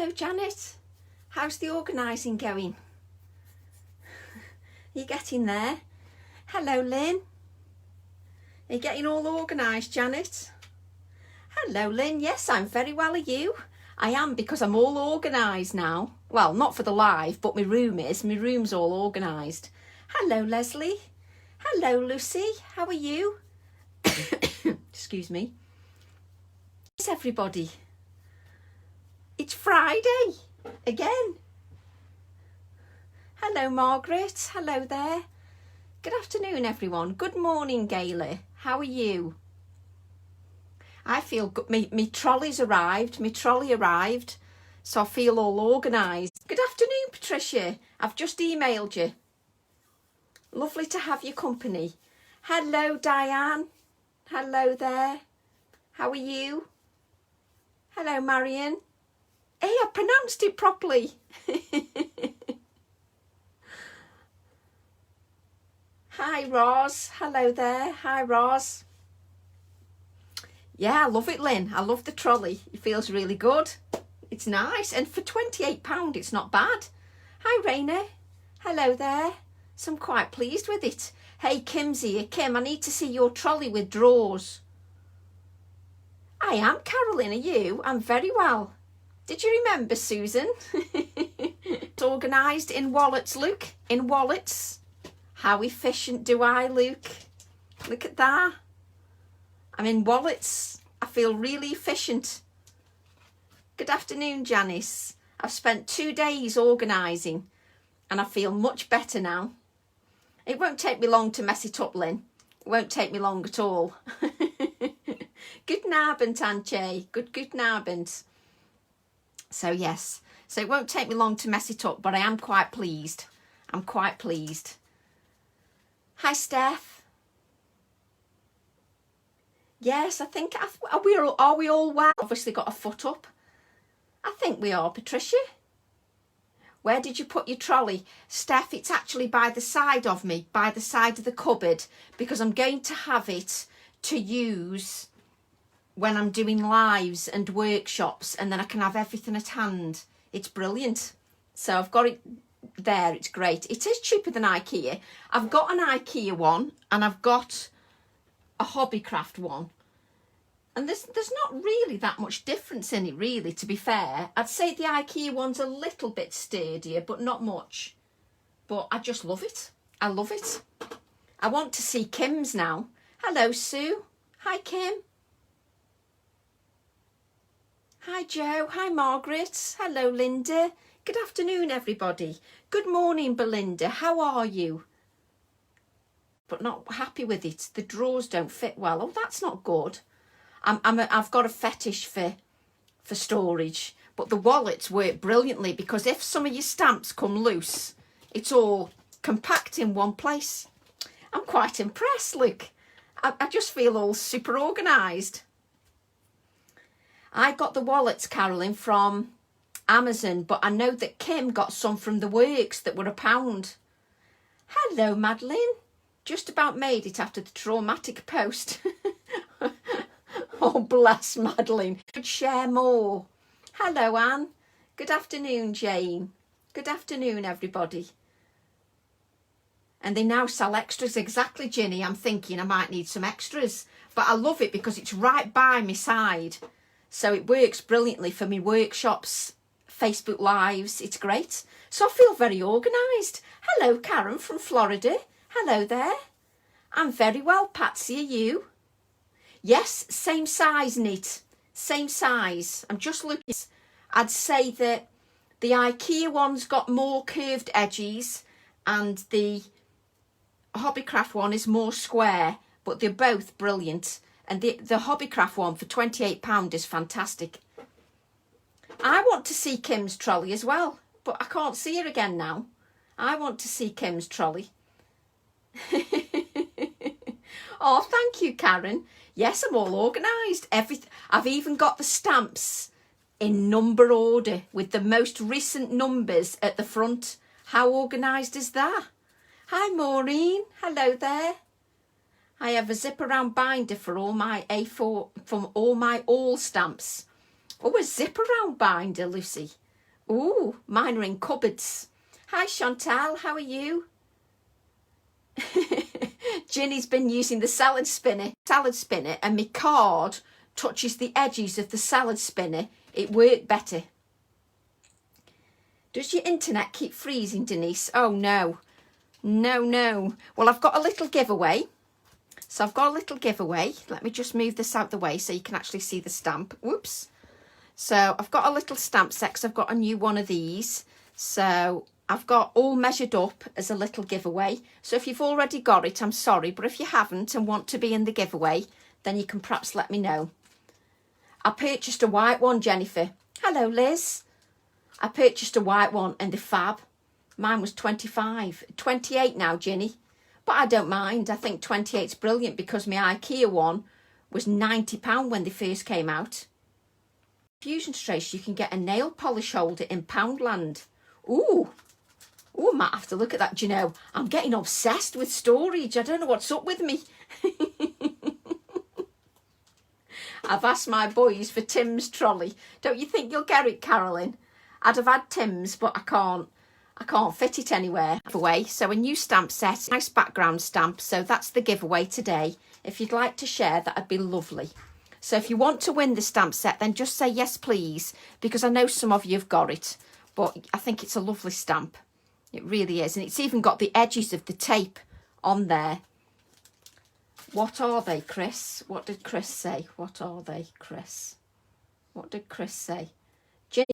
Hello, Janet. How's the organising going? You getting there? Hello, Lynn. Are you getting all organised, Janet? Hello, Lynn. Yes, I'm very well. Are you? I am, because I'm all organised now. Well, not for the live, but my room is. My room's all organised. Hello, Leslie. Hello, Lucy. How are you? Excuse me. Yes, everybody. It's Friday again. Hello, Margaret. Hello there. Good afternoon, everyone. Good morning, Gayle. How are you? I feel good. My trolley's arrived. My trolley arrived, so I feel all organised. Good afternoon, Patricia. I've just emailed you. Lovely to have your company. Hello, Diane. Hello there. How are you? Hello, Marion. Hey, I pronounced it properly. Hi, Roz. Hello there. Hi, Roz. Yeah, I love it, Lynn. I love the trolley. It feels really good. It's nice. And for £28, it's not bad. Hi, Raina. Hello there. So I'm quite pleased with it. Hey, Kim's here. Kim, I need to see your trolley with drawers. I am, Carolyn. Are you? I'm very well. Did you remember, Susan? It's organised in wallets, Luke. In wallets. How efficient do I look? Look at that. I'm in wallets. I feel really efficient. Good afternoon, Janice. I've spent 2 days organising and I feel much better now. It won't take me long to mess it up, Lynn. It won't take me long at all. Guten Abend, Antje. Guten Abend. So yes, so it won't take me long to mess it up, but I am quite pleased. I'm quite pleased. Hi, Steph. Yes, I think, are we all well? Obviously got a foot up. I think we are, Patricia. Where did you put your trolley? Steph, it's actually by the side of me, by the side of the cupboard, because I'm going to have it to use when I'm doing lives and workshops, and then I can have everything at hand. It's brilliant. So I've got it there. It's great. It is cheaper than IKEA. I've got an IKEA one and I've got a Hobbycraft one, and there's not really that much difference in it, really, to be fair. I'd say the IKEA one's a little bit sturdier, but not much. But I just love it. I love it. I want to see Kim's now. Hello, Sue. Hi, Kim. Hi, Joe. Hi, Margaret. Hello, Linda. Good afternoon, everybody. Good morning, Belinda. How are you? But not happy with it. The drawers don't fit well. Oh, that's not good. I've got a fetish for storage, but the wallets work brilliantly, because if some of your stamps come loose, it's all compact in one place. I'm quite impressed. Look, I just feel all super organised. I got the wallets, Carolyn, from Amazon, but I know that Kim got some from the works that were £1. Hello, Madeline. Just about made it after the traumatic post. Oh, bless Madeline. Could share more. Hello, Anne. Good afternoon, Jane. Good afternoon, everybody. And they now sell extras. Exactly, Ginny. I'm thinking I might need some extras. But I love it because it's right by my side. So it works brilliantly for me workshops, Facebook Lives. It's great. So I feel very organised. Hello, Karen from Florida. Hello there. I'm very well, Patsy. Are you? Yes, same size knit. Same size. I'm just looking. I'd say that the IKEA one's got more curved edges and the Hobbycraft one is more square, but they're both brilliant. And the Hobbycraft one for £28 is fantastic. I want to see Kim's trolley as well, but I can't see her again now. I want to see Kim's trolley. Oh, thank you, Karen. Yes, I'm all organised. I've even got the stamps in number order with the most recent numbers at the front. How organised is that? Hi, Maureen. Hello there. I have a zip around binder for all my A4, from all my all stamps. Oh, a zip around binder, Lucy. Ooh, mine are in cupboards. Hi Chantal, how are you? Ginny's been using the salad spinner and my card touches the edges of the salad spinner. It worked better. Does your internet keep freezing, Denise? Oh no. No. Well, I've got a little giveaway. So I've got a little giveaway. Let me just move this out the way so you can actually see the stamp. Whoops. So I've got a little stamp set because I've got a new one of these. So I've got all measured up as a little giveaway. So if you've already got it, I'm sorry. But if you haven't and want to be in the giveaway, then you can perhaps let me know. I purchased a white one, Jennifer. Hello, Liz. I purchased a white one and they're fab. Mine was 25. 28 now, Ginny. But I don't mind. I think 28's brilliant because my IKEA one was £90 when they first came out. Fusion Trace, you can get a nail polish holder in Poundland. Ooh, I might have to look at that. Do you know, I'm getting obsessed with storage. I don't know what's up with me. I've asked my boys for Tim's trolley. Don't you think you'll get it, Carolyn? I'd have had Tim's, but I can't fit it anywhere. Giveaway. So a new stamp set, nice background stamp. So that's the giveaway today. If you'd like to share, that'd be lovely. So if you want to win the stamp set, then just say yes, please, because I know some of you have got it. But I think it's a lovely stamp. It really is. And it's even got the edges of the tape on there. What are they, Chris? What did Chris say? What are they, Chris? What did Chris say? Jenny.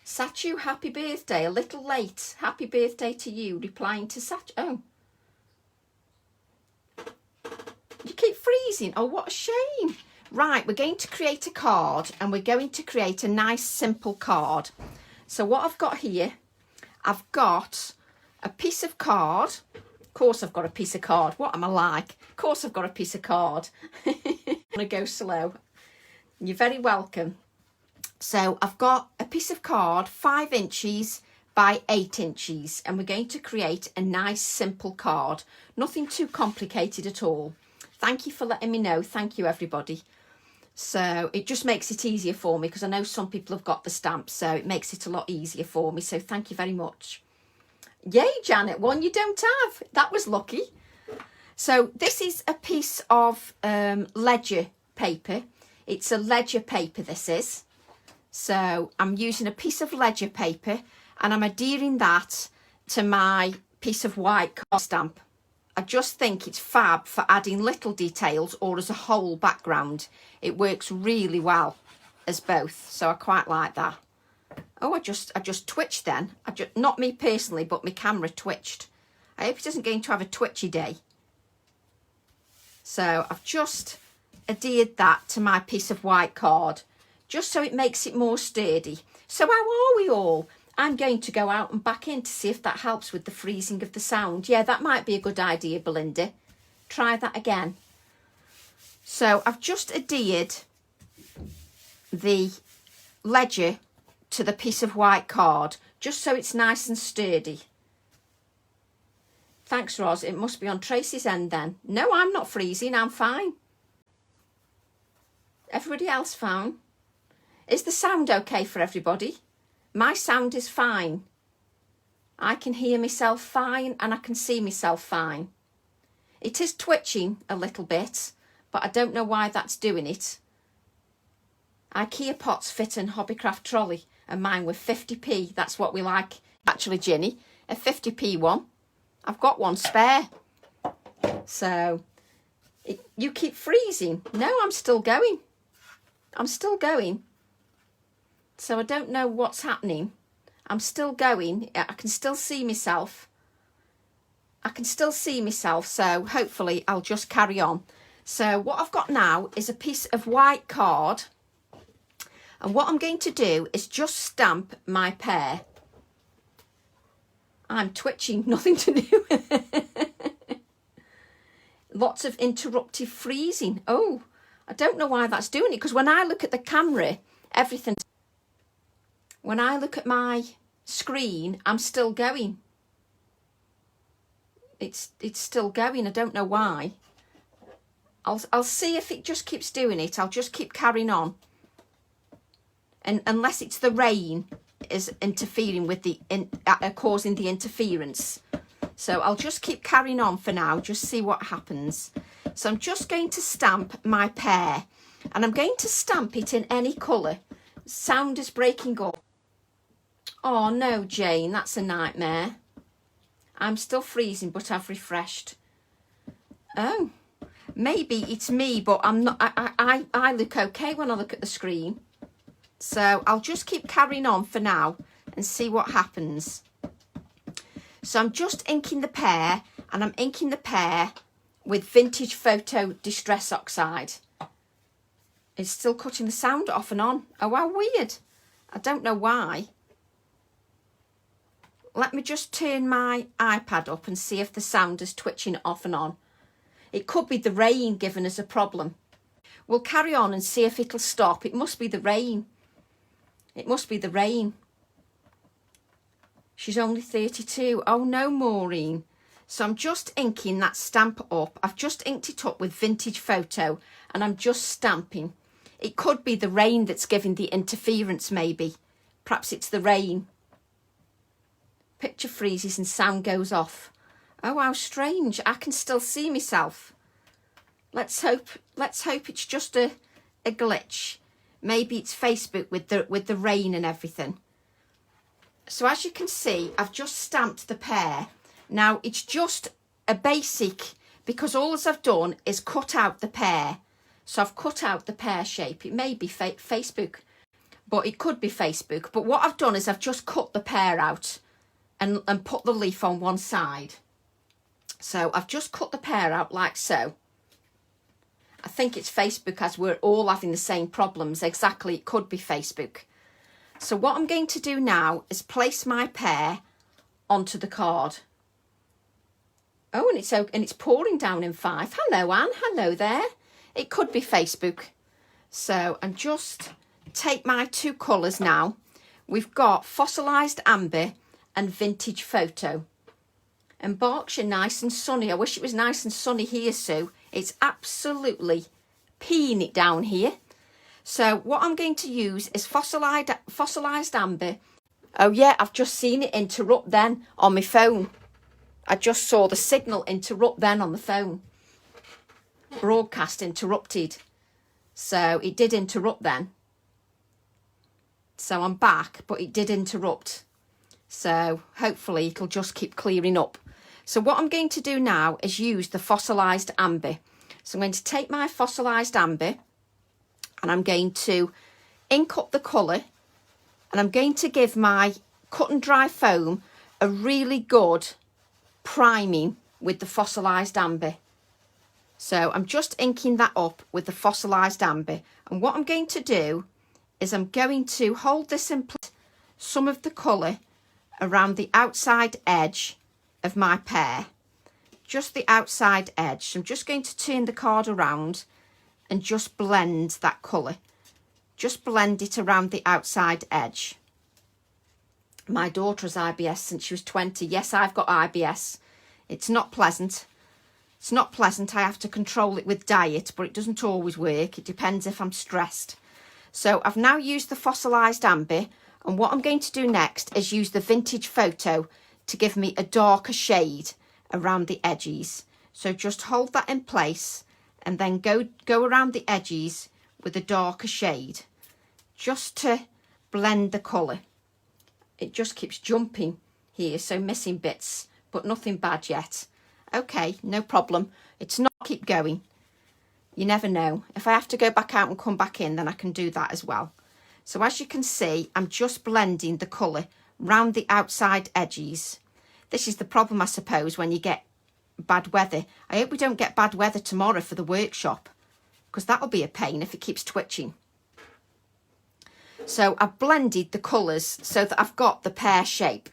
Sachu, happy birthday. A little late. Happy birthday to you. Replying to Sachu. Oh. You keep freezing. Oh, what a shame. Right, we're going to create a card and we're going to create a nice simple card. So what I've got here, I've got a piece of card. Of course I've got a piece of card. What am I like? Of course I've got a piece of card. I'm going to go slow. You're very welcome. So I've got a piece of card, 5 inches by 8 inches, and we're going to create a nice simple card. Nothing too complicated at all. Thank you for letting me know. Thank you, everybody. So it just makes it easier for me because I know some people have got the stamps, so it makes it a lot easier for me. So thank you very much. Yay, Janet, one you don't have. That was lucky. So this is a piece of ledger paper. It's a ledger paper, this is. So I'm using a piece of ledger paper and I'm adhering that to my piece of white card stamp. I just think it's fab for adding little details or as a whole background. It works really well as both, so I quite like that. Oh, I just twitched then. Not me personally, but my camera twitched. I hope it isn't going to have a twitchy day. So I've just adhered that to my piece of white card, just so it makes it more sturdy. So how are we all? I'm going to go out and back in to see if that helps with the freezing of the sound. Yeah, that might be a good idea, Belinda. Try that again. So I've just adhered the ledger to the piece of white card, just so it's nice and sturdy. Thanks, Roz. It must be on Tracy's end then. No, I'm not freezing. I'm fine. Everybody else fine? Is the sound okay for everybody? My sound is fine. I can hear myself fine and I can see myself fine. It is twitching a little bit, but I don't know why that's doing it. IKEA pots fit in Hobbycraft trolley and mine were 50p. That's what we like. Actually, Ginny, a 50p one. I've got one spare. So, you keep freezing. No, I'm still going. I'm still going. So I don't know what's happening. I'm still going. I can still see myself. So hopefully I'll just carry on. So what I've got now is a piece of white card. And what I'm going to do is just stamp my pear. I'm twitching, nothing to do with it. Lots of interruptive freezing. Oh, I don't know why that's doing it. Because when I look at the camera, everything... When I look at my screen, I'm still going. It's still going. I don't know why. I'll see if it just keeps doing it. I'll just keep carrying on. and unless it's the rain is interfering with the causing the interference. So I'll just keep carrying on for now, just see what happens. So I'm just going to stamp my pear, and I'm going to stamp it in any colour. Sound is breaking up. Oh no, Jane, that's a nightmare. I'm still freezing, but I've refreshed. Oh, maybe it's me, but I'm not. I look okay when I look at the screen. So I'll just keep carrying on for now and see what happens. So I'm just inking the pear, and I'm inking the pear with Vintage Photo Distress Oxide. It's still cutting the sound off and on. Oh, how weird. I don't know why. Let me just turn my iPad up and see if the sound is twitching off and on. It could be the rain giving us a problem. We'll carry on and see if it'll stop. It must be the rain. It must be the rain. She's only 32. Oh no, Maureen. So I'm just inking that stamp up. I've just inked it up with Vintage Photo, and I'm just stamping. It could be the rain that's giving the interference, maybe. Perhaps it's the rain. Picture freezes and sound goes off. Oh, how strange. I can still see myself. Let's hope it's just a glitch. Maybe it's Facebook with the rain and everything. So as you can see, I've just stamped the pear. Now it's just a basic, because all I've done is cut out the pear. So I've cut out the pear shape. It may be Facebook, but it could be Facebook. But what I've done is I've just cut the pear out and put the leaf on one side. So I've just cut the pear out like so. I think it's Facebook, as we're all having the same problems. Exactly, it could be Facebook. So what I'm going to do now is place my pear onto the card. Oh, and it's pouring down in 5. Hello, Anne. Hello there. It could be Facebook. So I'm just take my 2 colours now. We've got Fossilised Amber and Vintage Photo. And Berkshire, nice and sunny. I wish it was nice and sunny here, Sue. It's absolutely peeing it down here. So what I'm going to use is Fossilised Amber. Oh yeah, I've just seen it interrupt then on my phone. I just saw the signal interrupt then on the phone. Broadcast interrupted. So it did interrupt then. So I'm back, but it did interrupt. So hopefully it'll just keep clearing up. So what I'm going to do now is use the Fossilised Amber. So I'm going to take my Fossilised Amber, and I'm going to ink up the colour, and I'm going to give my cut and dry foam a really good priming with the Fossilised Amber. So I'm just inking that up with the Fossilised Amber, and what I'm going to do is I'm going to hold this in place, some of the colour around the outside edge of my pear, just the outside edge. So I'm just going to turn the card around and just blend that colour. Just blend it around the outside edge. My daughter has IBS since she was 20. Yes, I've got IBS. It's not pleasant. It's not pleasant. I have to control it with diet, but it doesn't always work. It depends if I'm stressed. So I've now used the Fossilised Amber, and what I'm going to do next is use the Vintage Photo to give me a darker shade around the edges. So just hold that in place and then go around the edges with a darker shade, just to blend the colour. It just keeps jumping here, so missing bits, but nothing bad yet. Okay, no problem. It's not keep going. You never know. If I have to go back out and come back in, then I can do that as well. So as you can see, I'm just blending the colour round the outside edges. This is the problem, I suppose, when you get bad weather. I hope we don't get bad weather tomorrow for the workshop, because that'll be a pain if it keeps twitching. So I've blended the colours so that I've got the pear shape.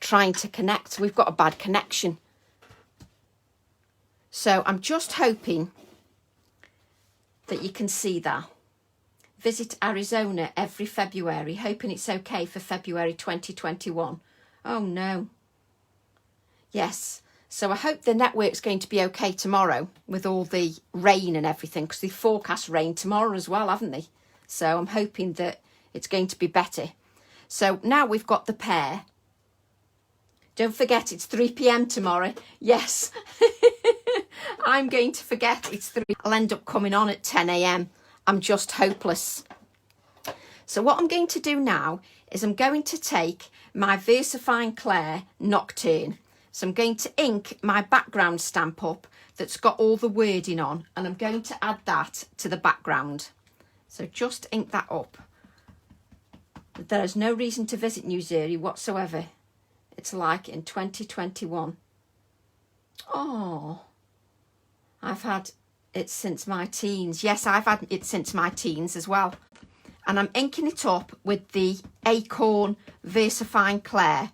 Trying to connect. We've got a bad connection. So I'm just hoping that you can see that. Visit Arizona every February, hoping it's okay for February 2021. Oh no. Yes, so I hope the network's going to be okay tomorrow with all the rain and everything, because they forecast rain tomorrow as well, haven't they? So I'm hoping that it's going to be better. So now we've got the pear. Don't forget it's 3 p.m. tomorrow. Yes, I'm going to forget it's 3. I'll end up coming on at 10 a.m. I'm just hopeless. So what I'm going to do now is I'm going to take my VersaFine Clair Nocturne. So I'm going to ink my background stamp up that's got all the wording on, and I'm going to add that to the background. So just ink that up. There is no reason to visit New Zuri whatsoever. It's like in 2021. Oh, I've had it since my teens. Yes, I've had it since my teens as well. And I'm inking it up with the Acorn VersaFine Clair,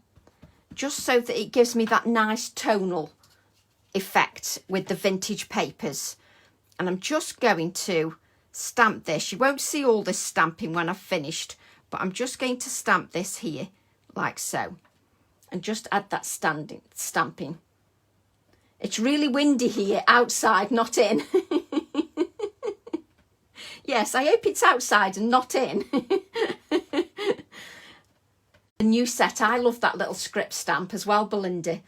just so that it gives me that nice tonal effect with the vintage papers. And I'm just going to stamp this. You won't see all this stamping when I've finished, but I'm just going to stamp this here like so, and just add that stamping. It's really windy here outside, not in. Yes, I hope it's outside and not in. The new set, I love that little script stamp as well, Belinda.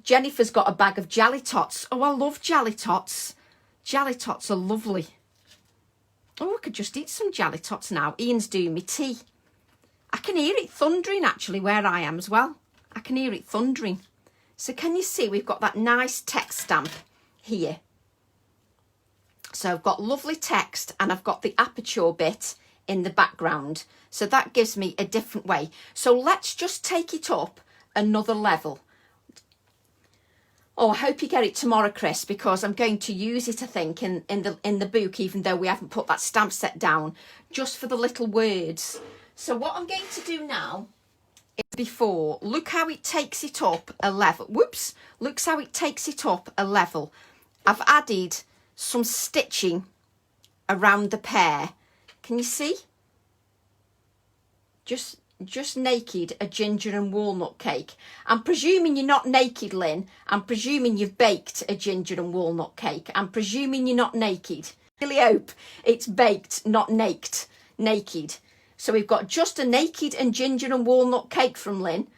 Jennifer's got a bag of Jelly Tots. Oh, I love Jelly Tots. Jelly Tots are lovely. Oh, I could just eat some Jelly Tots now. Ian's doing me tea. I can hear it thundering actually where I am as well. I can hear it thundering. So can you see we've got that nice text stamp here. So I've got lovely text and I've got the aperture bit in the background. So that gives me a different way. So let's just take it up another level. Oh, I hope you get it tomorrow, Chris, because I'm going to use it, I think, in the book, even though we haven't put that stamp set down, just for the little words. So what I'm going to do now is before, look how it takes it up a level. Whoops, look how it takes it up a level. I've added some stitching around the pear. Can you see? Just naked, a ginger and walnut cake. I'm presuming you're not naked, Lynn. I'm presuming you've baked a ginger and walnut cake. I'm presuming you're not naked. I really hope it's baked, not naked. So we've got just a naked and ginger and walnut cake from Lynn.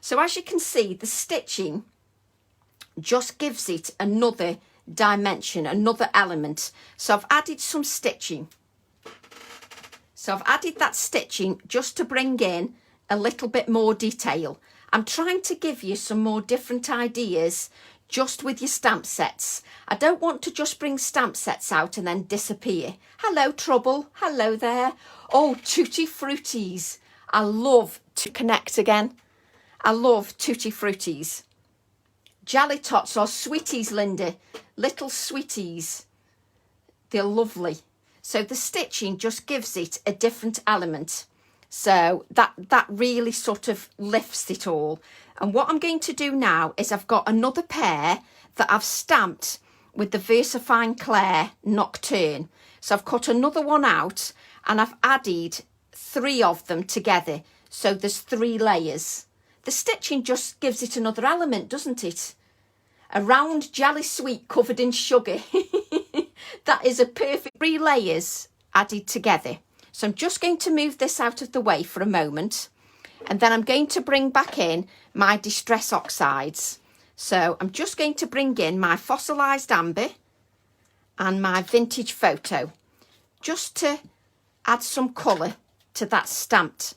So as you can see, the stitching just gives it another dimension, another element. So I've added some stitching. So I've added that stitching just to bring in a little bit more detail. I'm trying to give you some more different ideas just with your stamp sets. I don't want to just bring stamp sets out and then disappear. Hello, Trouble. Hello there. Oh, Tutti Fruities. I love to connect again. I love Tutti Fruities. Jelly Tots or sweeties, Linda. Little sweeties. They're lovely. So the stitching just gives it a different element. So that really sort of lifts it all. And what I'm going to do now is I've got another pear that I've stamped with the VersaFine Clair Nocturne. So I've cut another one out and I've added 3 of them together. So there's 3 layers. The stitching just gives it another element, doesn't it? A round jelly sweet covered in sugar. That is a perfect 3 layers added together. So I'm just going to move this out of the way for a moment. And then I'm going to bring back in my Distress Oxides. So I'm just going to bring in my Fossilised Amber and my Vintage Photo. Just to add some colour to that stamped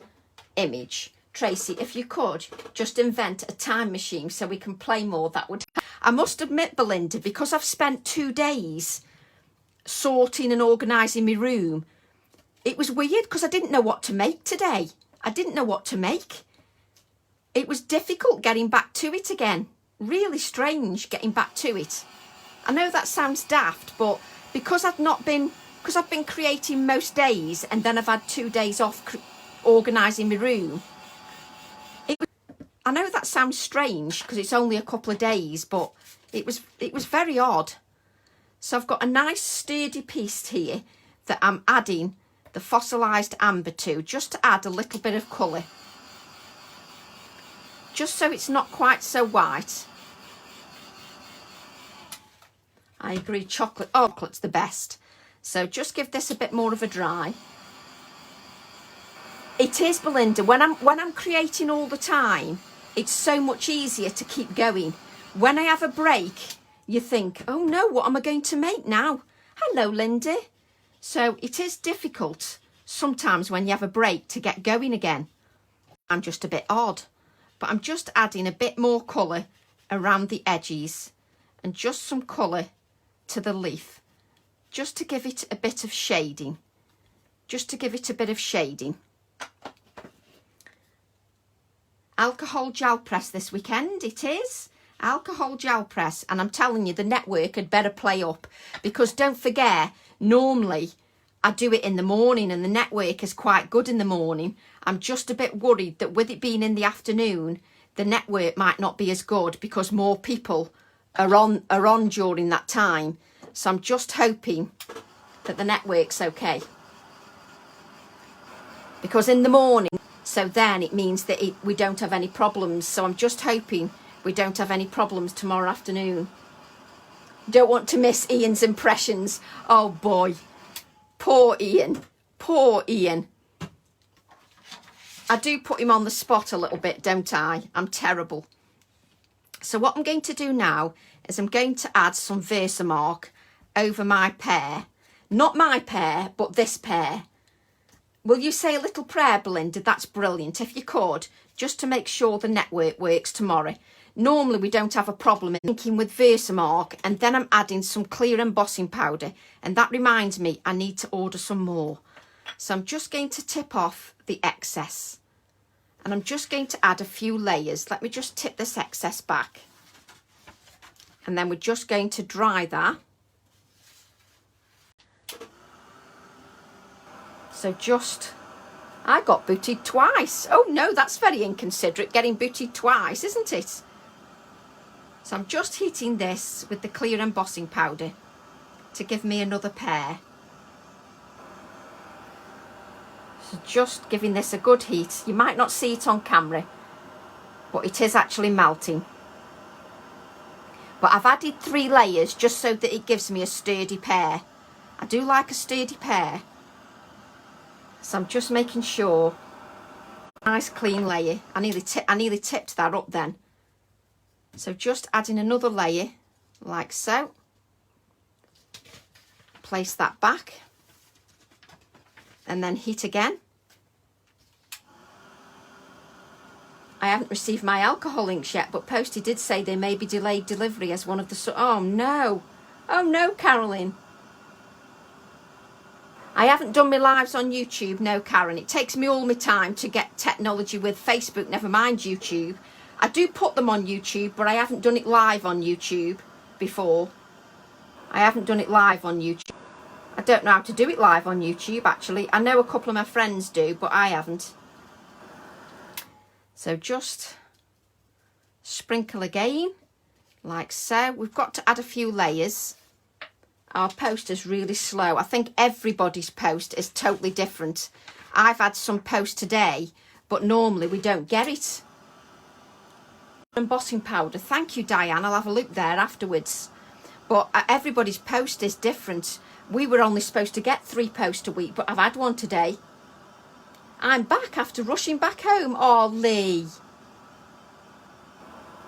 image. Tracy, if you could just invent a time machine so we can play more, that would... I must admit, Belinda, because I've spent 2 days sorting and organising my room, it was weird because I didn't know what to make today. I didn't know what to make. It was difficult getting back to it again. Really strange getting back to it. I know that sounds daft, but because I've been creating most days and then I've had 2 days off organising my room. I know that sounds strange because it's only a couple of days, but it was very odd. So I've got a nice sturdy piece here that I'm adding the Fossilised Amber to, just to add a little bit of colour. Just so it's not quite so white. I agree, chocolate. Oh, chocolate's the best. So just give this a bit more of a dry. It is, Belinda, when I'm creating all the time, it's so much easier to keep going. When I have a break, you think, oh no, what am I going to make now? Hello, Lindy. So it is difficult sometimes when you have a break to get going again. I'm just a bit odd, but I'm just adding a bit more colour around the edges and just some colour to the leaf, just to give it a bit of shading, Alcohol gel press this weekend, it is. Alcohol gel press, and I'm telling you, the network had better play up, because don't forget, normally I do it in the morning and the network is quite good in the morning. I'm just a bit worried that with it being in the afternoon, the network might not be as good because more people are on during that time. So I'm just hoping that the network's okay. Because in the morning, so then it means that we don't have any problems. So I'm just hoping we don't have any problems tomorrow afternoon. Don't want to miss Ian's impressions. Oh boy, poor Ian, poor Ian. I do put him on the spot a little bit, don't I? I'm terrible. So what I'm going to do now is I'm going to add some Versamark over my pear. Not my pear, but this pear. Will you say a little prayer, Belinda? That's brilliant. If you could, just to make sure the network works tomorrow. Normally we don't have a problem in inking with Versamark, and then I'm adding some clear embossing powder, and that reminds me I need to order some more. So I'm just going to tip off the excess, and I'm just going to add a few layers. Let me just tip this excess back, and then we're just going to dry that. So just, I got booted twice. Oh no, that's very inconsiderate, getting booted twice, isn't it? So I'm just heating this with the clear embossing powder to give me another pear. So just giving this a good heat. You might not see it on camera, but it is actually melting. But I've added 3 layers just so that it gives me a sturdy pear. I do like a sturdy pear. So I'm just making sure. Nice clean layer. I nearly tipped that up then. So just adding another layer like so. Place that back. And then heat again. I haven't received my alcohol inks yet, but Posty did say there may be delayed delivery as one of the... Oh no. Oh no, Carolyn. I haven't done my lives on YouTube, no, Karen. It takes me all my time to get technology with Facebook, never mind YouTube. I do put them on YouTube, but I haven't done it live on YouTube before. I haven't done it live on YouTube. I don't know how to do it live on YouTube, actually. I know a couple of my friends do, but I haven't. So just sprinkle again, like so. We've got to add a few layers. Our post is really slow. I think everybody's post is totally different. I've had some post today, but normally we don't get it. Embossing powder. Thank you, Diane. I'll have a look there afterwards. But everybody's post is different. We were only supposed to get 3 posts a week, but I've had one today. I'm back after rushing back home. Oh, Lee.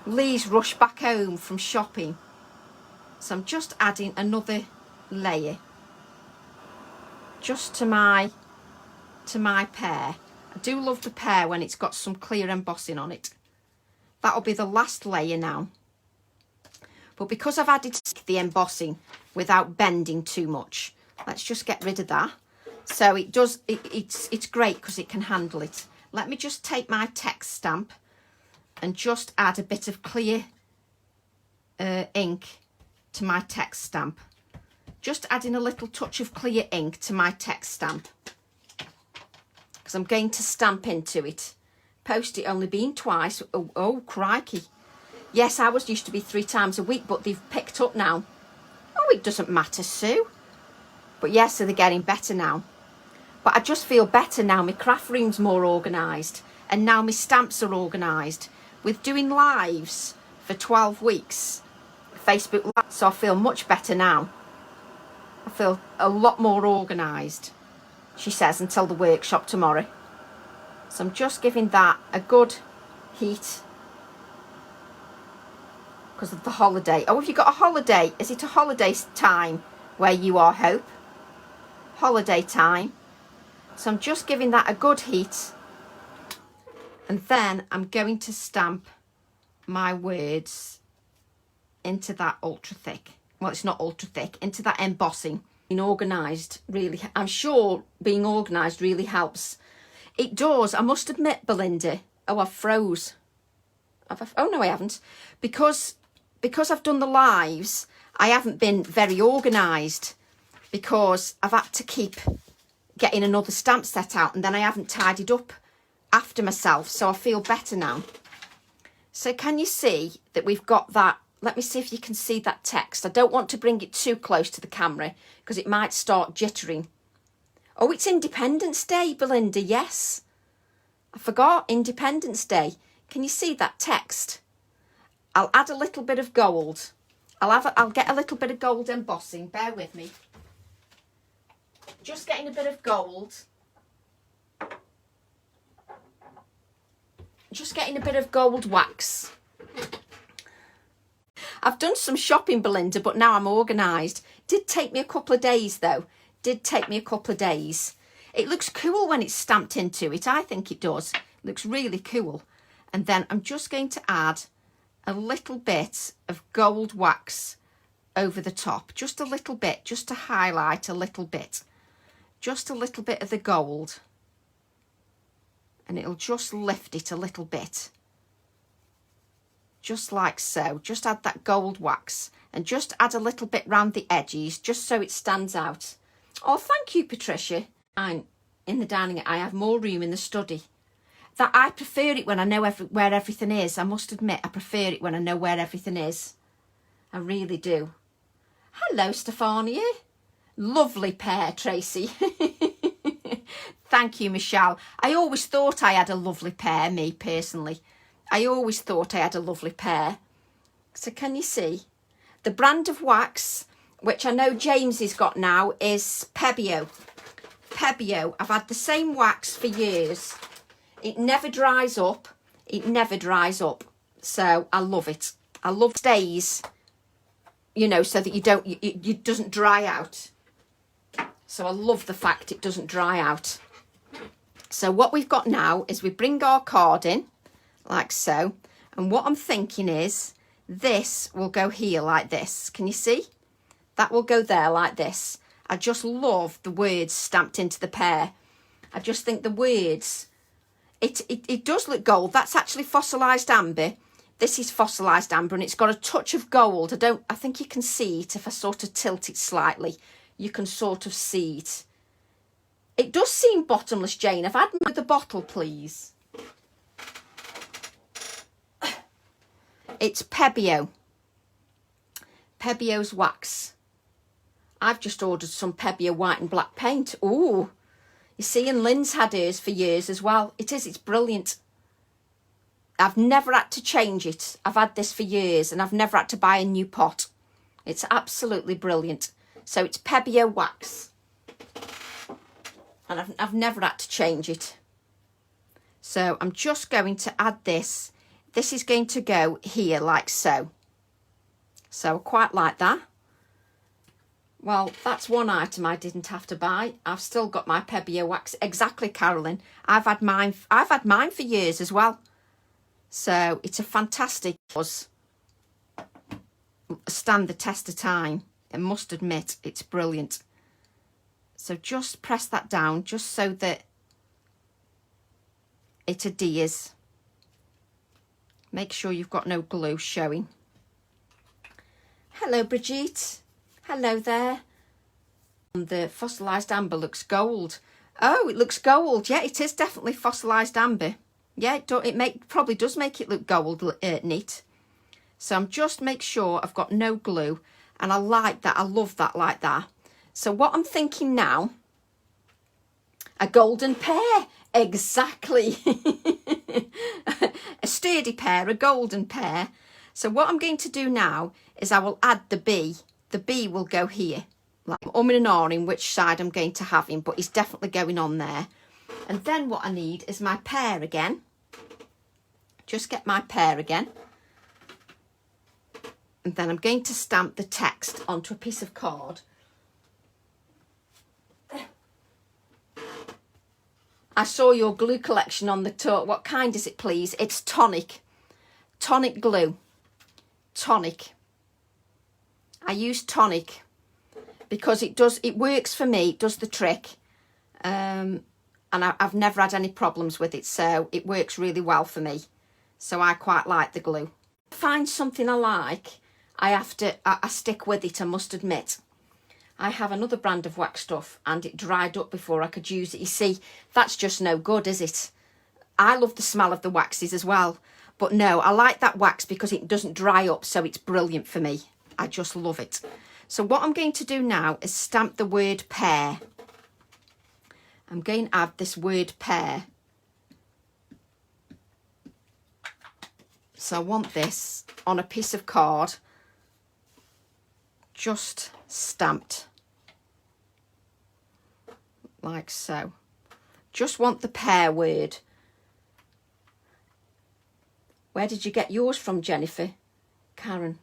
Lee's rushed back home from shopping. So I'm just adding another layer. Just to my pear. I do love the pear when it's got some clear embossing on it. That'll be the last layer now. But because I've added the embossing without bending too much, let's just get rid of that. So it does, it's great because it can handle it. Let me just take my text stamp and just add a bit of clear ink to my text stamp. Just adding a little touch of clear ink to my text stamp, because I'm going to stamp into it. Post it only been twice. Oh, crikey. Yes, ours used to be 3 times a week, but they've picked up now. Oh, it doesn't matter, Sue. But yes, so they're getting better now. But I just feel better now. My craft room's more organised, and now my stamps are organised. With doing lives for 12 weeks, Facebook Live, so I feel much better now. I feel a lot more organised, she says, until the workshop tomorrow. So I'm just giving that a good heat because of the holiday. Oh, have you got a holiday? Is it a holiday time where you are, Hope? Holiday time. So I'm just giving that a good heat. And then I'm going to stamp my words into that ultra thick. Well, it's not ultra thick, into that embossing. Being organised really, I'm sure being organised really helps. It does, I must admit, Belinda. Oh, I've froze. Oh, no, I haven't. Because I've done the lives, I haven't been very organised because I've had to keep getting another stamp set out and then I haven't tidied up after myself. So I feel better now. So can you see that we've got that? Let me see if you can see that text. I don't want to bring it too close to the camera because it might start jittering. Oh, it's Independence Day, Belinda. Yes. I forgot Independence Day. Can you see that text? I'll add a little bit of gold. I'll get a little bit of gold embossing. Bear with me. Just getting a bit of gold. Just getting a bit of gold wax. I've done some shopping, Belinda, but now I'm organised. Did take me a couple of days, though. Did take me a couple of days. It looks cool when it's stamped into it. I think it does. It looks really cool. And then I'm just going to add a little bit of gold wax over the top. Just a little bit, just to highlight a little bit. Just a little bit of the gold. And it'll just lift it a little bit. Just like so. Just add that gold wax and just add a little bit round the edges just so it stands out. Oh, thank you, Patricia. I'm in the dining. I have more room in the study. That I prefer it when I know where everything is. I must admit, I prefer it when I know where everything is. I really do. Hello, Stefania. Lovely pear, Tracy. Thank you, Michelle. I always thought I had a lovely pear, me personally. I always thought I had a lovely pear. So can you see? The brand of wax, which I know James has got now, is Pebbio. Pebbio. I've had the same wax for years. It never dries up. It never dries up. So I love it. I love stays, you know, so that it doesn't dry out. So I love the fact it doesn't dry out. So what we've got now is we bring our card in like so. And what I'm thinking is this will go here like this. Can you see? That will go there like this. I just love the words stamped into the pear. I just think the words, it does look gold. That's actually fossilised amber. This is fossilised amber and it's got a touch of gold. I think you can see it if I sort of tilt it slightly. You can sort of see it. It does seem bottomless, Jane. I've had the bottle, please. It's Pebbio. Pebbio's wax. I've just ordered some Pebbio white and black paint. Ooh. You see, and Lynn's had hers for years as well. It's brilliant. I've never had to change it. I've had this for years and I've never had to buy a new pot. It's absolutely brilliant. So it's Pebbio wax. And I've never had to change it. So I'm just going to add this. This is going to go here like so. So I quite like that. Well, that's one item I didn't have to buy. I've still got my Pebbio wax. Exactly, Carolyn. I've had mine for years as well. So it's a fantastic cause. Stand the test of time. I must admit, it's brilliant. So just press that down just so that it adheres. Make sure you've got no glue showing. Hello, Brigitte. Hello there. And the fossilised amber looks gold. Oh, it looks gold. Yeah, it is definitely fossilised amber. Yeah, it probably does make it look gold neat. So I'm just make sure I've got no glue. And I like that. I love that like that. So what I'm thinking now, a golden pear. Exactly. A sturdy pear, a golden pear. So what I'm going to do now is I will add the bee. The bee will go here, Like I'm and ahhing which side I'm going to have him, but he's definitely going on there. And then what I need is my pear again. Just get my pear again. And then I'm going to stamp the text onto a piece of card. I saw your glue collection on the tote. What kind is it, please? It's tonic. Tonic glue. Tonic. I use tonic because it works for me. It does the trick. And I've never had any problems with it. So it works really well for me. So I quite like the glue. Find something I like, I stick with it, I must admit. I have another brand of wax stuff and it dried up before I could use it. You see, that's just no good, is it? I love the smell of the waxes as well. But no, I like that wax because it doesn't dry up, so it's brilliant for me. I just love it. So what I'm going to do now is stamp the word pear. I'm going to add this word pear. So I want this on a piece of card, just stamped like so. Just want the pear word. Where did you get yours from, Jennifer? Karen?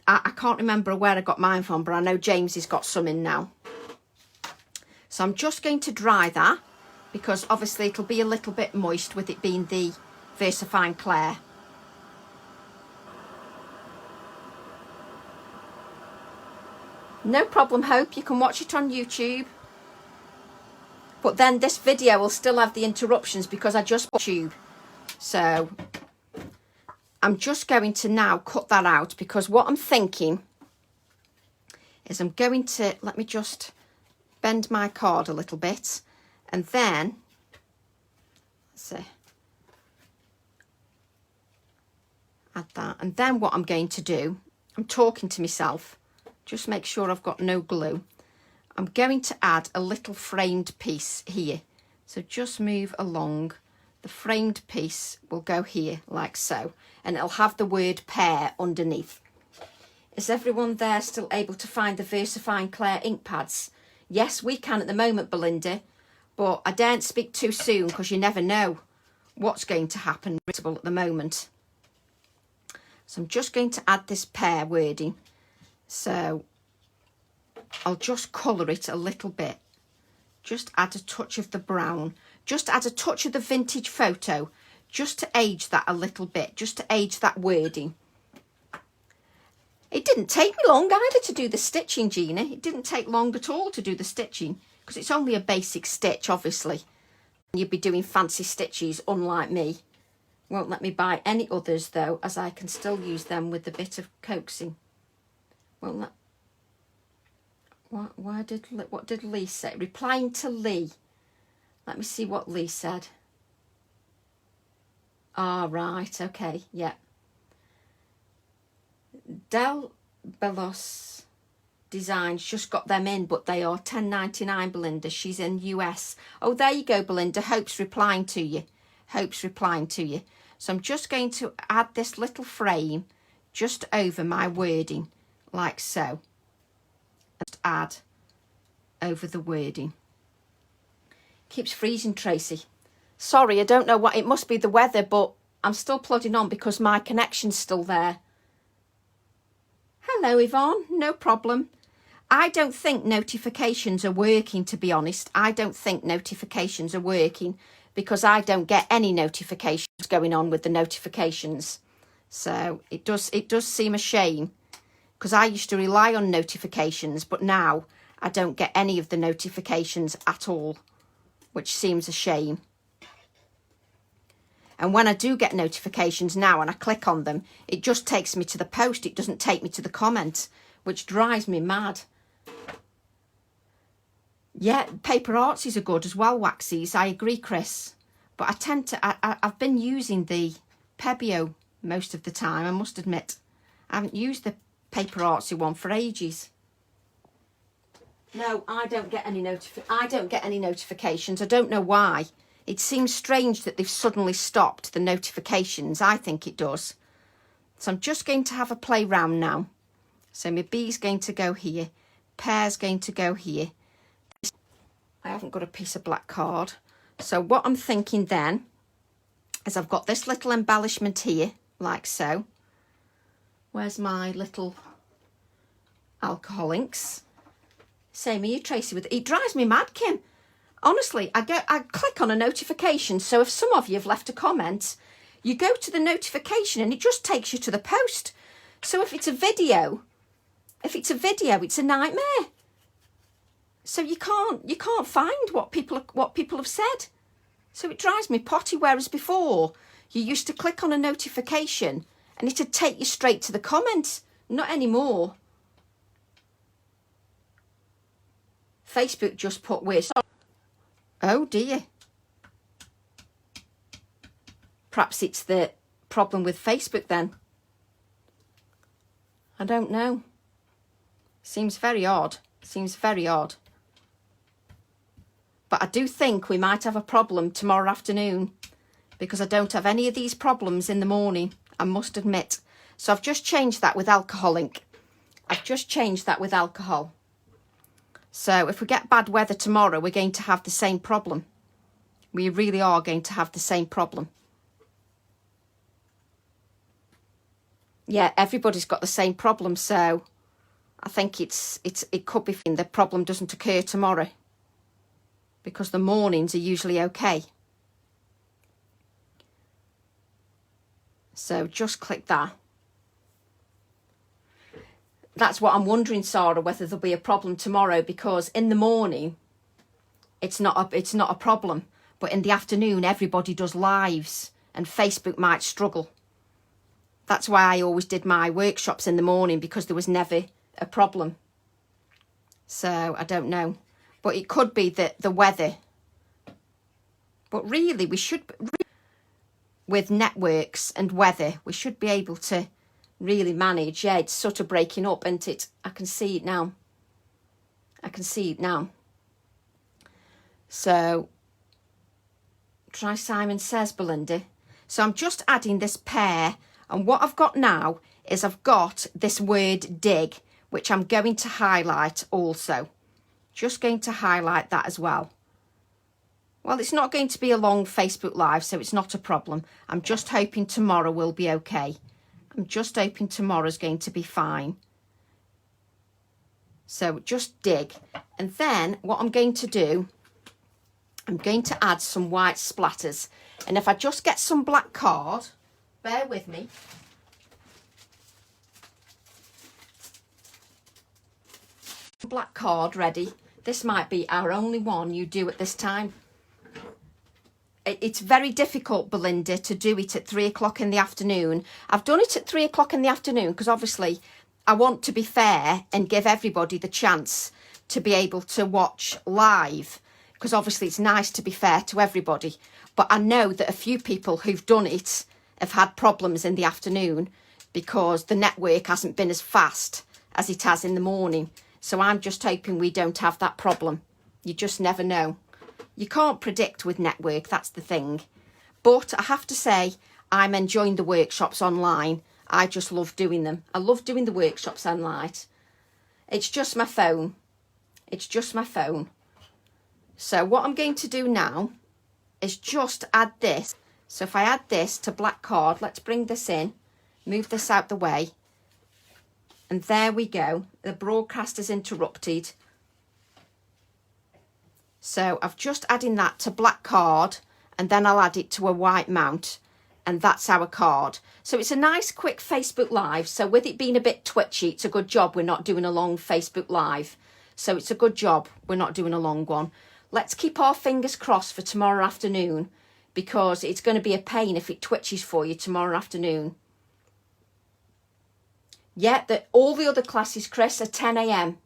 I can't remember where I got mine from, but I know James has got some in now. So I'm just going to dry that because obviously it'll be a little bit moist with it being the VersaFine Clair. No problem, Hope. You can watch it on YouTube. But then this video will still have the interruptions because I just put YouTube. So I'm just going to now cut that out because what I'm thinking is I'm going to, let me just bend my card a little bit and then, let's see, add that. And then what I'm going to do, I'm talking to myself, just make sure I've got no glue. I'm going to add a little framed piece here. So just move along. The framed piece will go here like so. And it'll have the word pear underneath. Is everyone there still able to find the VersaFine Clair ink pads? Yes, we can at the moment, Belinda. But I daren't speak too soon because you never know what's going to happen at the moment. So I'm just going to add this pear wording. So I'll just colour it a little bit. Just add a touch of the brown. Just add a touch of the vintage photo. Just to age that a little bit. Just to age that wording. It didn't take me long either to do the stitching, Gina. It didn't take long at all to do the stitching. Because it's only a basic stitch, obviously. You'd be doing fancy stitches, unlike me. Won't let me buy any others, though, as I can still use them with a bit of coaxing. Won't let... What did Lee say? Replying to Lee. Let me see what Lee said. Ah, right, okay, yeah. Del Bellos Designs just got them in, but they are $10.99, Belinda. She's in US. Oh, there you go, Belinda. Hope's replying to you. Hope's replying to you. So I'm just going to add this little frame just over my wording, like so. Just add over the wording. Keeps freezing, Tracy. Sorry, I don't know what, it must be the weather, but I'm still plodding on because my connection's still there. Hello, Yvonne, no problem. I don't think notifications are working, to be honest. I don't think notifications are working because I don't get any notifications going on with the notifications. So it does seem a shame because I used to rely on notifications, but now I don't get any of the notifications at all, which seems a shame. And when I do get notifications now and I click on them, it just takes me to the post. It doesn't take me to the comment, which drives me mad. Yeah, paper artsies are good as well, waxies. I agree, Chris. But I've been using the Pebeo most of the time, I must admit. I haven't used the paper artsy one for ages. No, I don't get any notifications. I don't know why. It seems strange that they've suddenly stopped the notifications. I think it does. So I'm just going to have a play round now. So my B's going to go here. pear's going to go here. I haven't got a piece of black card. So what I'm thinking then is I've got this little embellishment here, like so. Where's my little alcohol inks? Same here, Tracy. It drives me mad, Kim. Honestly, I click on a notification. So if some of you have left a comment, you go to the notification and it just takes you to the post. So if it's a video, it's a nightmare. So you can't find what people have said. So it drives me potty. Whereas before, you used to click on a notification and it'd take you straight to the comments. Not anymore. Facebook just put weird. Oh dear. Perhaps it's the problem with Facebook then. I don't know. Seems very odd. Seems very odd. But I do think we might have a problem tomorrow afternoon because I don't have any of these problems in the morning, I must admit. So I've just changed that with alcohol ink. I've just changed that with alcohol. So if we get bad weather tomorrow, we're going to have the same problem. We really are going to have the same problem. Yeah, everybody's got the same problem, so I think it could be the problem doesn't occur tomorrow because the mornings are usually okay. So just click that. That's what I'm wondering, Sarah, whether there'll be a problem tomorrow, because in the morning it's not a problem, but in the afternoon everybody does lives and Facebook might struggle. That's why I always did my workshops in the morning, because there was never a problem. So I don't know, but it could be that the weather. But really, we should, with networks and weather, we should be able to really manage. Yeah, it's sort of breaking up, isn't it? I can see it now. I can see it now. So, try Simon Says, Belinda. So I'm just adding this pear, and what I've got now is I've got this word dig, which I'm going to highlight also. Just going to highlight that as well. Well, it's not going to be a long Facebook Live, so it's not a problem. I'm just hoping tomorrow will be okay. I'm just hoping tomorrow's going to be fine. So just dig. And then what I'm going to do, I'm going to add some white splatters. And if I just get some black card, bear with me. Black card ready. This might be our only one you do at this time. It's very difficult, Belinda, to do it at 3 o'clock in the afternoon. I've done it at 3 o'clock in the afternoon because obviously I want to be fair and give everybody the chance to be able to watch live, because obviously it's nice to be fair to everybody. But I know that a few people who've done it have had problems in the afternoon because the network hasn't been as fast as it has in the morning. So I'm just hoping we don't have that problem. You just never know. You can't predict with network, that's the thing. But I have to say, I'm enjoying the workshops online. I just love doing them. I love doing the workshops online. It's just my phone. It's just my phone. So what I'm going to do now is just add this. So if I add this to black card, let's bring this in, move this out the way. And there we go. The broadcast is interrupted. So I've just adding that to black card, and then I'll add it to a white mount, and that's our card. So it's a nice quick Facebook Live. So with it being a bit twitchy, it's a good job we're not doing a long Facebook Live. So it's a good job we're not doing a long one. Let's keep our fingers crossed for tomorrow afternoon, because it's going to be a pain if it twitches for you tomorrow afternoon. Yeah, all the other classes, Chris, are 10 a.m.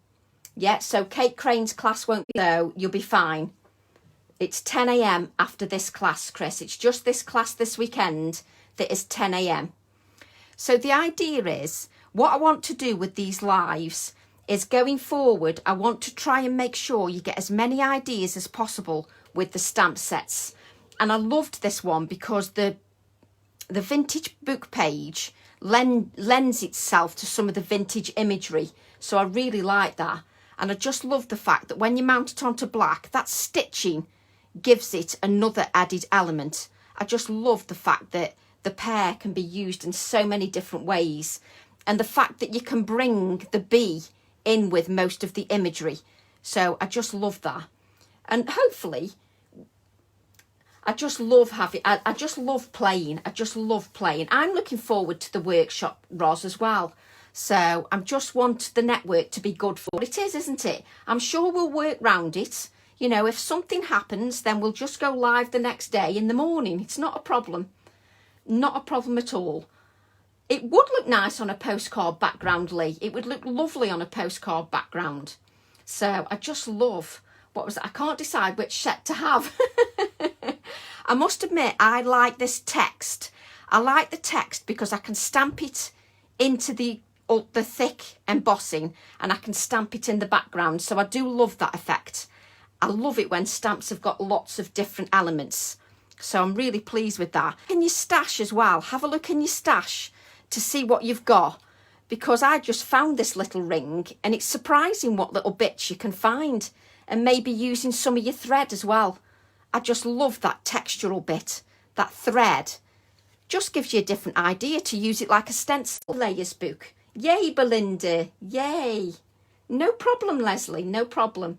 Yeah, so Kate Crane's class won't be, so you'll be fine. It's 10 a.m. after this class, Chris. It's just this class this weekend that is 10 a.m. So the idea is, what I want to do with these lives is going forward, I want to try and make sure you get as many ideas as possible with the stamp sets. And I loved this one because the vintage book page lends itself to some of the vintage imagery. So I really like that. And I just love the fact that when you mount it onto black, that stitching gives it another added element. I just love the fact that the pear can be used in so many different ways. And the fact that you can bring the bee in with most of the imagery. So I just love that. And hopefully, I just love having, I just love playing. I just love playing. I'm looking forward to the workshop, Ros, as well. So I just want the network to be good for it is, isn't it? I'm sure we'll work round it. You know, if something happens, then we'll just go live the next day in the morning. It's not a problem. Not a problem at all. It would look nice on a postcard background, Lee. It would look lovely on a postcard background. So I just love, what was it? I can't decide which set to have. I must admit, I like this text. I like the text because I can stamp it into the thick embossing and I can stamp it in the background. So I do love that effect. I love it when stamps have got lots of different elements. So I'm really pleased with that. In your stash as well, have a look in your stash to see what you've got, because I just found this little ring and it's surprising what little bits you can find, and maybe using some of your thread as well. I just love that textural bit, that thread. Just gives you a different idea to use it like a stencil. Layers book. Yay, Belinda. Yay. No problem, Leslie. No problem.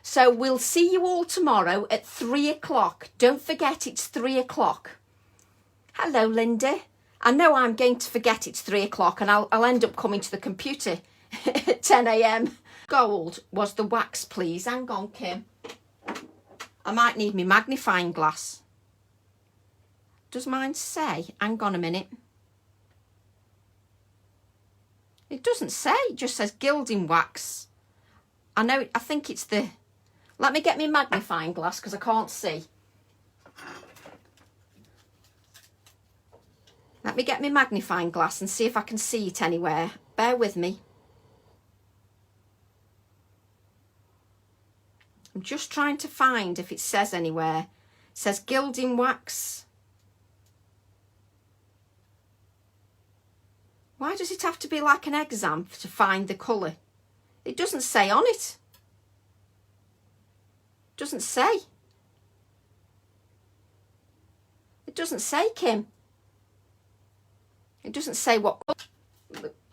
So we'll see you all tomorrow at 3 o'clock. Don't forget it's 3 o'clock. Hello, Linda. I know I'm going to forget it's 3 o'clock and I'll end up coming to the computer at 10 a.m. Gold was the wax, please. Hang on, Kim. I might need my magnifying glass. Does mine say? Hang on a minute. It doesn't say. It just says gilding wax. I know. I think it's the... Let me get my magnifying glass because I can't see. Let me get my magnifying glass and see if I can see it anywhere. Bear with me. I'm just trying to find if it says anywhere. It says gilding wax. Why does it have to be like an exam to find the colour? It doesn't say on it. It doesn't say. It doesn't say, Kim. It doesn't say what.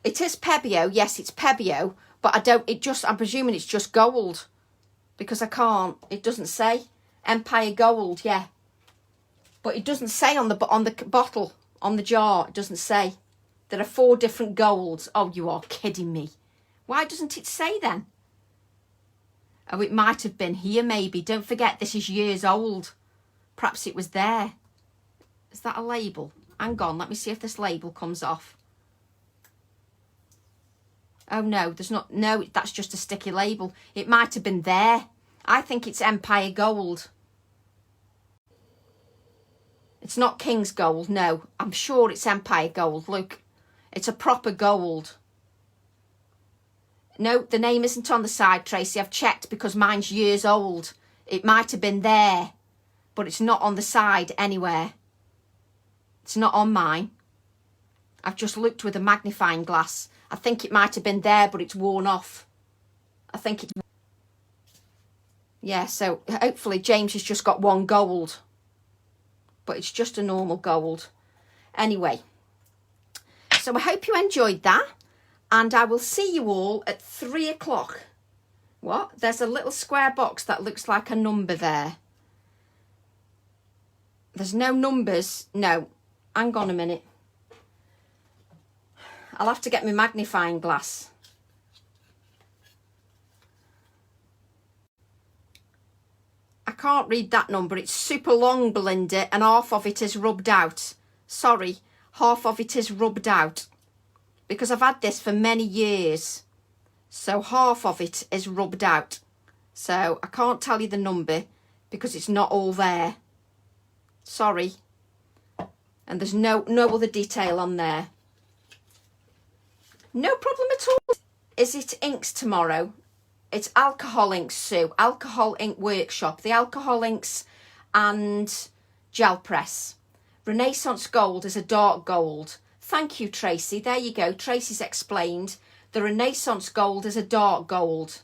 It is Pebbio. Yes, it's Pebbio. But I don't, I'm presuming it's just gold. Because I can't, it doesn't say. Empire Gold, yeah. But it doesn't say on the bottle, on the jar, it doesn't say. There are 4 different golds. Oh, you are kidding me. Why doesn't it say then? Oh, it might have been here maybe. Don't forget, this is years old. Perhaps it was there. Is that a label? Hang on, let me see if this label comes off. Oh no, there's not, no, that's just a sticky label. It might have been there. I think it's Empire Gold. It's not King's Gold, no. I'm sure it's Empire Gold, look. It's a proper gold. No, the name isn't on the side, Tracy. I've checked because mine's years old. It might have been there, but it's not on the side anywhere. It's not on mine. I've just looked with a magnifying glass. I think it might have been there, but it's worn off. I think it's... Yeah, so hopefully James has just got 1 gold. But it's just a normal gold. Anyway. So I hope you enjoyed that. And I will see you all at 3 o'clock. What? There's a little square box that looks like a number there. There's no numbers. No. Hang on a minute. I'll have to get my magnifying glass. I can't read that number. It's super long, Belinda, and half of it is rubbed out. Sorry, half of it is rubbed out. Because I've had this for many years. So half of it is rubbed out. So I can't tell you the number because it's not all there. Sorry. And there's no other detail on there. No problem at all. Is it inks tomorrow? It's alcohol inks, Sue. Alcohol ink workshop. The alcohol inks and gel press. Renaissance gold is a dark gold. Thank you, Tracy. There you go. Tracy's explained. The Renaissance gold is a dark gold.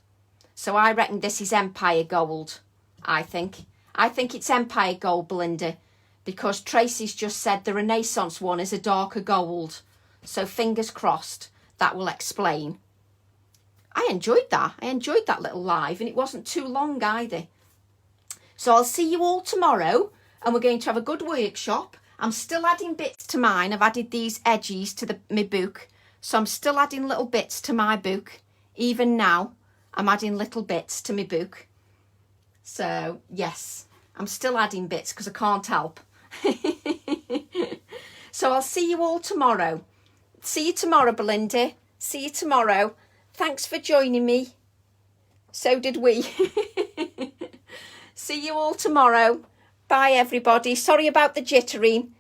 So I reckon this is Empire Gold, I think. I think it's Empire Gold, Belinda, because Tracy's just said the Renaissance one is a darker gold. So fingers crossed, that will explain. I enjoyed that. I enjoyed that little live, and it wasn't too long either. So I'll see you all tomorrow, and we're going to have a good workshop. I'm still adding bits to mine. I've added these edges to my book. So I'm still adding little bits to my book. Even now, I'm adding little bits to my book. So, yes, I'm still adding bits because I can't help. So I'll see you all tomorrow. See you tomorrow, Belinda. See you tomorrow. Thanks for joining me. So did we. See you all tomorrow. Bye, everybody. Sorry about the jittering.